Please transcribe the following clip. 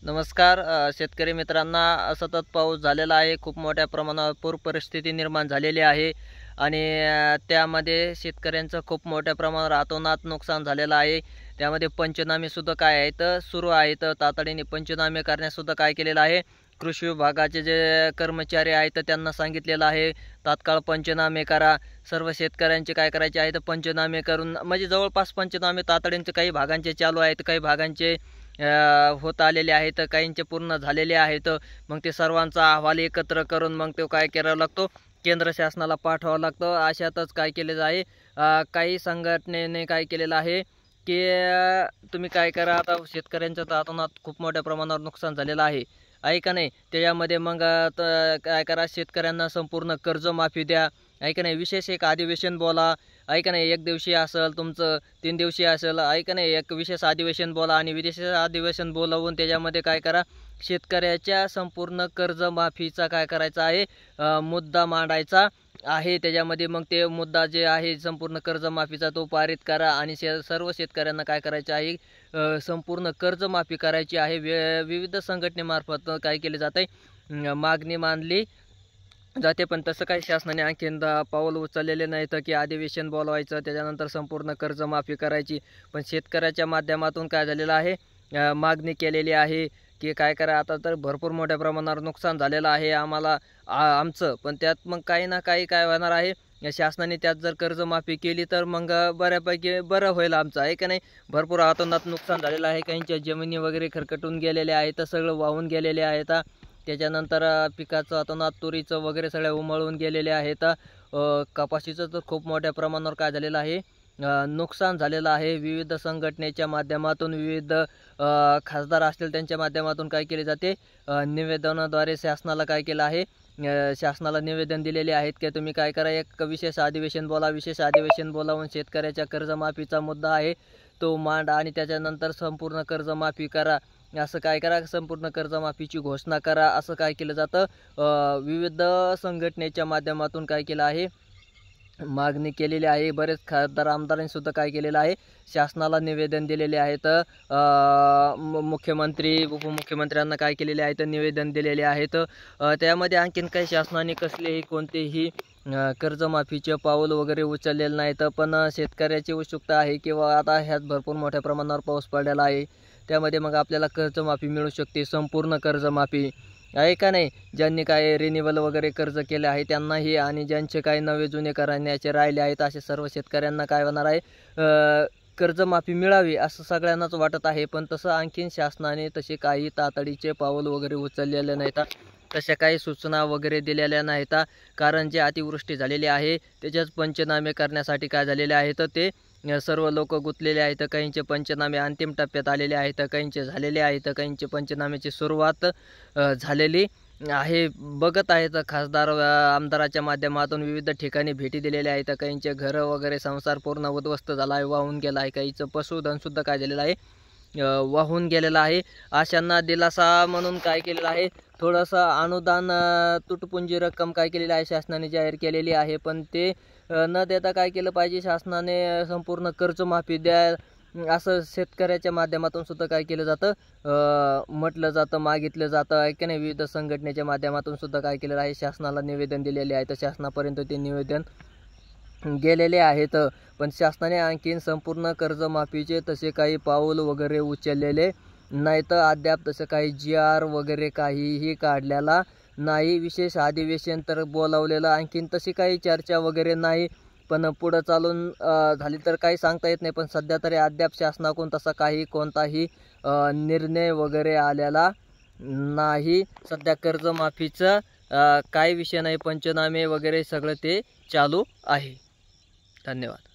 नमस्कार शेतकरी मित्रांना, सतत पाऊस झालेला आहे. खूप मोठ्या प्रमाणावर पूर परिस्थिती निर्माण झालेली आहे आणि त्यामध्ये शेतकऱ्यांचं खूप मोठ्या प्रमाणावर अतोनात नुकसान झालेलं आहे. त्यामध्ये पंचनामेसुद्धा काय आहेत सुरू आहेत. तातडीने पंचनामे करण्यासुद्धा काय केलेलं आहे, कृषी विभागाचे जे कर्मचारी आहेत त्यांना सांगितलेलं आहे तात्काळ पंचनामे करा. सर्व शेतकऱ्यांचे काय करायचे आहेत पंचनामे करून, म्हणजे जवळपास पंचनामे तातडीचे काही भागांचे चालू आहेत, काही भागांचे होत आलेले आहेत, काहींचे पूर्ण झालेले आहेत. मग ते सर्वांचा अहवाल एकत्र करून मग तो काय करावा लागतो, केंद्र शासनाला पाठवावा लागतो. अशातच काय केलेलं आहे, काही संघटनेने काय केलेलं आहे की तुम्ही काय करा, आता शेतकऱ्यांचं तातोनात खूप मोठ्या प्रमाणावर नुकसान झालेलं आहे का नाही. त्याच्यामध्ये मग काय करा, शेतकऱ्यांना संपूर्ण कर्जमाफी द्या, का नाही. विशेष एक अधिवेशन बोला, का नाही. 1 दिवशी असेल तुमचं, 3 दिवशी असेल, का नाही. एक विशेष अधिवेशन बोला आणि विशेष अधिवेशन बोलावून त्याच्यामध्ये काय करा, शेतकऱ्याच्या संपूर्ण कर्जमाफीचा काय करायचा आहे, मुद्दा मांडायचा आहे. त्याच्यामध्ये मग ते मुद्दा जे आहे संपूर्ण कर्जमाफीचा तो पारित करा आणि सर्व शेतकऱ्यांना काय करायचं आहे, संपूर्ण कर्जमाफी करायची आहे. विविध संघटनेमार्फत काय केले जाते, मागणी मांडली जाते. पण तसं काही शासनाने आणखीन पाऊल उचललेले नाही तर की अधिवेशन बोलवायचं त्याच्यानंतर संपूर्ण कर्जमाफी करायची. पण शेतकऱ्याच्या माध्यमातून काय झालेलं आहे, मागणी केलेली आहे की काय करा, आता तर भरपूर मोठ्या प्रमाणावर नुकसान झालेलं आहे आम्हाला आमचं. पण त्यात मग काही ना काही काय होणार आहे, शासनाने त्यात जर कर्जमाफी केली तर मग बऱ्यापैकी बरं होईल आमचं, आहे का नाही. भरपूर अतोनात नुकसान झालेलं आहे, काहींच्या जमिनी वगैरे खरकटून गेलेल्या आहेत, सगळं वाहून गेलेले आहेत. त्याच्यानंतर पिकाचं अतोनात तुरीचं वगैरे सगळ्या उमळून गेलेले आहेत. कपाशीचं तर खूप मोठ्या प्रमाणावर काय झालेलं आहे, नुकसान झालेलं आहे. विविध संघटनेच्या माध्यमातून, विविध खासदार असतील त्यांच्या माध्यमातून काय केले जाते, निवेदनाद्वारे शासनाला काय केलं आहे, शासनाला निवेदन दिलेले आहेत की तुम्ही काय करा, एक विशेष अधिवेशन बोला. विशेष अधिवेशन बोलावून शेतकऱ्याच्या कर्जमाफीचा मुद्दा आहे तो मांडा आणि त्याच्यानंतर संपूर्ण कर्जमाफी करा. असं काय करा, संपूर्ण कर्जमाफीची घोषणा करा, असं काय केलं जातं. विविध संघटनेच्या माध्यमातून काय केलं आहे, मागणी केलेली आहे. बरेच खासदार आमदारांनी सुद्धा काय केलेलं आहे, शासनाला निवेदन दिलेले आहेत. मुख्यमंत्री उपमुख्यमंत्र्यांना काय केलेले आहेत, निवेदन दिलेले आहेत. त्यामध्ये आणखीन काही शासनाने कसलेही कोणतेही कर्जमाफीचे पाऊल वगैरे उचललेलं नाहीत. पण शेतकऱ्याची उत्सुकता आहे किंवा आता ह्यात भरपूर मोठ्या प्रमाणावर पाऊस पडलेला आहे, त्यामध्ये मग आपल्याला कर्जमाफी मिळू शकते, संपूर्ण कर्जमाफी, आहे का नाही. ज्यांनी काय रिन्युअल वगैरे कर्ज केले आहे त्यांनाही आणि ज्यांचे काही नवे जुने करण्याचे राहिले आहेत असे सर्व शेतकऱ्यांना काय होणार आहे, कर्जमाफी मिळावी असं सगळ्यांनाच वाटत आहे. पण तसं आणखीन शासनाने तसे काही तातडीचे पाऊल वगैरे उचललेले नाहीत, तशा काही सूचना वगैरे दिलेल्या नाहीत. कारण जे अतिवृष्टी झालेली आहे त्याच्याच पंचनामे करण्यासाठी काय झालेले आहेत, ते सर्व लोक गुंतलेले आहेत. काहींचे पंचनामे अंतिम टप्प्यात आलेले आहेत, काहींचे झालेले आहेत, काहींचे पंचनाम्याची सुरुवात झालेली आहे. बघत आहेत खासदार आमदाराच्या माध्यमातून विविध ठिकाणी भेटी दिलेल्या आहेत. काहींचे घरं वगैरे संसार पूर्ण उद्ध्वस्त झाला आहे, वाहून गेला आहे. काहीचं पशुधनसुद्धा काय झालेलं आहे, वाहून गेलेला आहे. अशांना दिलासा म्हणून काय केलेलं आहे, थोडंसं अनुदान तुटपुंजी रक्कम काय केलेली आहे, शासनाने जाहीर केलेली आहे. पण ते न देता काय केलं पाहिजे, शासनाने संपूर्ण कर्जमाफी द्या असं शेतकऱ्याच्या माध्यमातून सुद्धा काय केलं जातं, म्हटलं जातं, मागितलं जातं, आहे की नाही. विविध संघटनेच्या माध्यमातून सुद्धा काय केलेलं आहे, शासनाला निवेदन दिलेले आहे. तर शासनापर्यंत ते निवेदन गेलेले आहेत. पण शासनाने आणखीन संपूर्ण कर्जमाफीचे तसे काही पाऊल वगैरे उचललेले नाही. तर अद्याप तसं काही GR वगैरे काहीही काढलेला नाही. विशेष अधिवेशन तर बोलावलेलं, आणखीन तशी काही चर्चा वगैरे नाही. पण पुढं चालून झाली तर काही सांगता येत नाही. पण सध्या तरी अद्याप शासनाकडून तसा कोणताही निर्णय वगैरे आलेला नाही. सध्या कर्जमाफीचा काही विषय नाही, पंचनामे वगैरे सगळं ते चालू आहे. धन्यवाद.